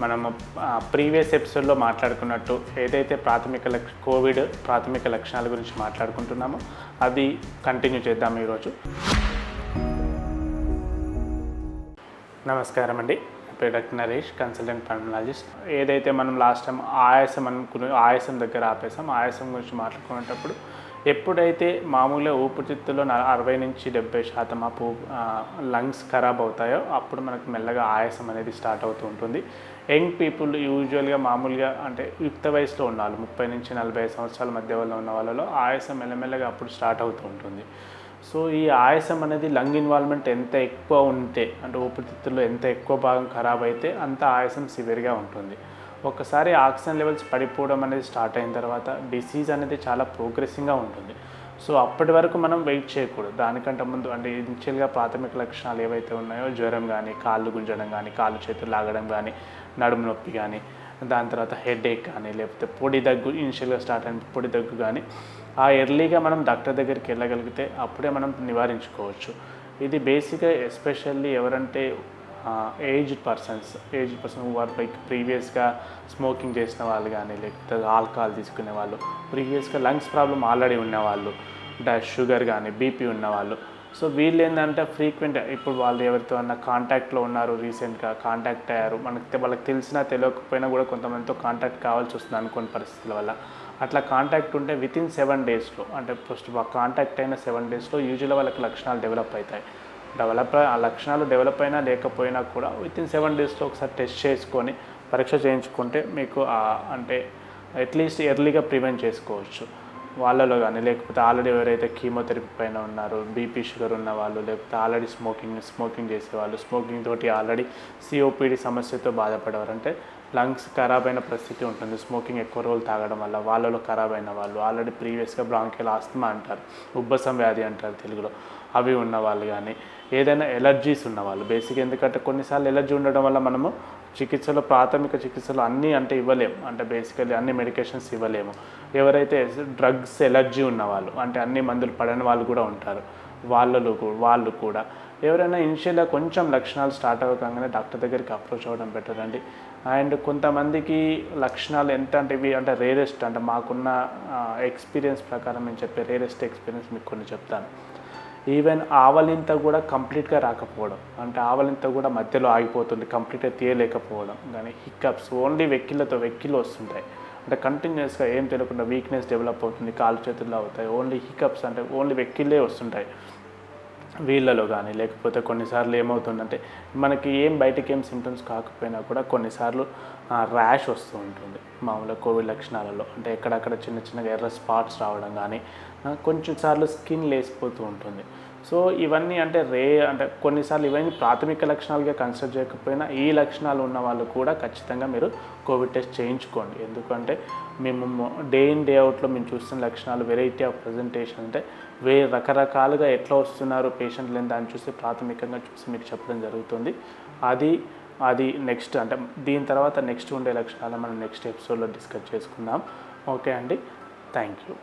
మనము ప్రీవియస్ ఎపిసోడ్లో మాట్లాడుకున్నట్టు ఏదైతే కోవిడ్ ప్రాథమిక లక్షణాల గురించి మాట్లాడుకుంటున్నామో అది కంటిన్యూ చేద్దాం ఈరోజు. నమస్కారం అండి, డాక్టర్ నరేష్, కన్సల్టెంట్ పల్మనాలజిస్ట్. ఏదైతే మనం లాస్ట్ టైం ఆయాసం దగ్గర ఆపేసాం, ఆయాసం గురించి మాట్లాడుకునేటప్పుడు ఎప్పుడైతే మామూలుగా ఊపిరితిత్తులో 60 నుంచి 70% లంగ్స్ ఖరాబ్ అవుతాయో అప్పుడు మనకు మెల్లగా ఆయాసం అనేది స్టార్ట్ అవుతూ ఉంటుంది. యంగ్ పీపుల్ యూజువల్గా మామూలుగా అంటే యుక్త వయసులో ఉన్న వాళ్ళు 30 నుంచి 45 సంవత్సరాల మధ్య ఉన్న వాళ్ళలో ఆయాసం మెల్లమెల్లగా అప్పుడు స్టార్ట్ అవుతూ ఉంటుంది. సో ఈ ఆయాసం అనేది లంగ్ ఇన్వాల్వ్మెంట్ ఎంత ఎక్కువ ఉంటే, అంటే ఊపిరితిత్తుల్లో ఎంత ఎక్కువ భాగం ఖరాబ్ అయితే అంత ఆయాసం సివియర్గా ఉంటుంది. ఒకసారి ఆక్సిజన్ లెవెల్స్ పడిపోవడం అనేది స్టార్ట్ అయిన తర్వాత డిసీజ్ అనేది చాలా ప్రోగ్రెసింగ్గా ఉంటుంది. సో అప్పటి వరకు మనం వెయిట్ చేయకూడదు. దానికంటే ముందు అంటే ఇనిషియల్గా ప్రాథమిక లక్షణాలు ఏవైతే ఉన్నాయో, జ్వరం కానీ, కాళ్ళు గుంజడం కానీ, కాళ్ళు చేతులు లాగడం కానీ, నడుము నొప్పి కానీ, దాని తర్వాత హెడేక్ కానీ, లేకపోతే పొడి దగ్గు, ఇనిషియల్గా స్టార్ట్ అయిన పొడి దగ్గు కానీ, ఆ ఎర్లీగా మనం డాక్టర్ దగ్గరికి వెళ్ళగలిగితే అప్పుడే మనం నివారించుకోవచ్చు. ఇది బేసిక్గా ఎస్పెషల్లీ ఎవరంటే ఏజ్డ్ పర్సన్స్ వారు లైక్ ప్రీవియస్గా స్మోకింగ్ చేసిన వాళ్ళు కానీ, లేకపోతే ఆల్కహాల్ తీసుకునే వాళ్ళు, ప్రీవియస్గా లంగ్స్ ప్రాబ్లం ఆల్రెడీ ఉన్నవాళ్ళు, షుగర్ కానీ, బీపీ ఉన్నవాళ్ళు. సో వీళ్ళు ఏంటంటే ఫ్రీక్వెంట్ ఇప్పుడు వాళ్ళు ఎవరితో అన్న కాంటాక్ట్లో ఉన్నారు, రీసెంట్గా కాంటాక్ట్ అయ్యారు, వాళ్ళకి తెలిసినా తెలియకపోయినా కూడా కొంతమందితో కాంటాక్ట్ కావాల్సి వస్తుంది అనుకోని పరిస్థితుల వల్ల. అట్లా కాంటాక్ట్ ఉంటే వితిన్ 7 డేస్లో, అంటే ఫస్ట్ కాంటాక్ట్ అయిన 7 డేస్లో యూజువల్గా వాళ్ళకి లక్షణాలు డెవలప్ అవుతాయి. ఆ లక్షణాలు డెవలప్ అయినా లేకపోయినా కూడా వితిన్ 7 డేస్లో ఒకసారి టెస్ట్ చేసుకొని పరీక్ష చేయించుకుంటే మీకు అంటే అట్లీస్ట్ ఎర్లీగా ప్రివెంట్ చేసుకోవచ్చు వాళ్ళలో కానీ. లేకపోతే ఆల్రెడీ ఎవరైతే కీమోథెరపీ పైన ఉన్నారో, బీపీ షుగర్ ఉన్న వాళ్ళు, లేకపోతే ఆల్రెడీ స్మోకింగ్ చేసేవాళ్ళు, స్మోకింగ్ తోటి ఆల్రెడీ సిఓపిడి సమస్యతో బాధపడేవారు, అంటే లంగ్స్ ఖరాబ్ అయిన పరిస్థితి ఉంటుంది స్మోకింగ్ ఎక్కువ రోజులు తాగడం వల్ల, వాళ్ళలో ఖరాబ్ అయిన వాళ్ళు, ఆల్రెడీ ప్రీవియస్గా బ్రాంకియల్ ఆస్తమా అంటారు, ఉబ్బసం వ్యాధి అంటారు తెలుగులో, అవి ఉన్నవాళ్ళు కానీ, ఏదైనా ఎలర్జీస్ ఉన్నవాళ్ళు. బేసిక్ ఎందుకంటే కొన్నిసార్లు ఎలర్జీ ఉండడం వల్ల మనము ప్రాథమిక చికిత్సలు అన్నీ అంటే ఇవ్వలేము, అంటే బేసికల్లీ అన్ని మెడికేషన్స్ ఇవ్వలేము. ఎవరైతే డ్రగ్స్ ఎలర్జీ ఉన్నవాళ్ళు, అంటే అన్ని మందులు పడని వాళ్ళు కూడా ఉంటారు, వాళ్ళు కూడా ఎవరైనా ఇనిషియల్గా కొంచెం లక్షణాలు స్టార్ట్ అవ్వగానే డాక్టర్ దగ్గరికి అప్రోచ్ అవ్వడం బెటర్ అండి. అండ్ కొంతమందికి లక్షణాలు ఎంత అంటే ఇవి అంటే రేరెస్ట్, అంటే మాకున్న ఎక్స్పీరియన్స్ ప్రకారం నేను చెప్పే రేరెస్ట్ ఎక్స్పీరియన్స్ మీకు కొన్ని చెప్తాను. ఈవెన్ ఆవలింత కూడా కంప్లీట్గా రాకపోవడం, అంటే ఆవలింత కూడా మధ్యలో ఆగిపోతుంది, కంప్లీట్గా తీయలేకపోవడం కానీ, హిక్కప్స్ ఓన్లీ వెక్కిళ్ళు వస్తుంటాయి, అంటే కంటిన్యూస్గా ఏం తెలియకుండా వీక్నెస్ డెవలప్ అవుతుంది, కాలు చేతుల్లో అవుతాయి, ఓన్లీ హిక్కప్స్ అంటే ఓన్లీ వెక్కిళ్ళే వస్తుంటాయి వీళ్ళలో కానీ. లేకపోతే కొన్నిసార్లు ఏమవుతుందంటే మనకి బయటికి సిమ్టమ్స్ కాకపోయినా కూడా కొన్నిసార్లు ర్యాష్ వస్తూ ఉంటుంది మామూలుగా కోవిడ్ లక్షణాలలో, అంటే ఎక్కడక్కడ చిన్నగా ఎర్ర స్పాట్స్ రావడం కానీ, కొంచెం సార్లు స్కిన్ లేసిపోతూ ఉంటుంది. సో ఇవన్నీ అంటే అంటే కొన్నిసార్లు ఇవన్నీ ప్రాథమిక లక్షణాలుగా కన్సిడర్ చేయకపోయినా ఈ లక్షణాలు ఉన్న వాళ్ళు కూడా ఖచ్చితంగా మీరు కోవిడ్ టెస్ట్ చేయించుకోండి. ఎందుకంటే మేము డే ఇన్ డే అవుట్లో మేము చూస్తున్న లక్షణాలు వెరైటీ ఆఫ్ ప్రజెంటేషన్, అంటే రకరకాలుగా ఎట్లా వస్తున్నారు పేషెంట్లు దాన్ని చూసి ప్రాథమికంగా చూసి మీకు చెప్పడం జరుగుతుంది. అది నెక్స్ట్ అంటే దీని తర్వాత నెక్స్ట్ ఉండే లక్షణాలు మనం నెక్స్ట్ ఎపిసోడ్లో డిస్కస్ చేసుకుందాం. ఓకే అండి, థ్యాంక్ యూ.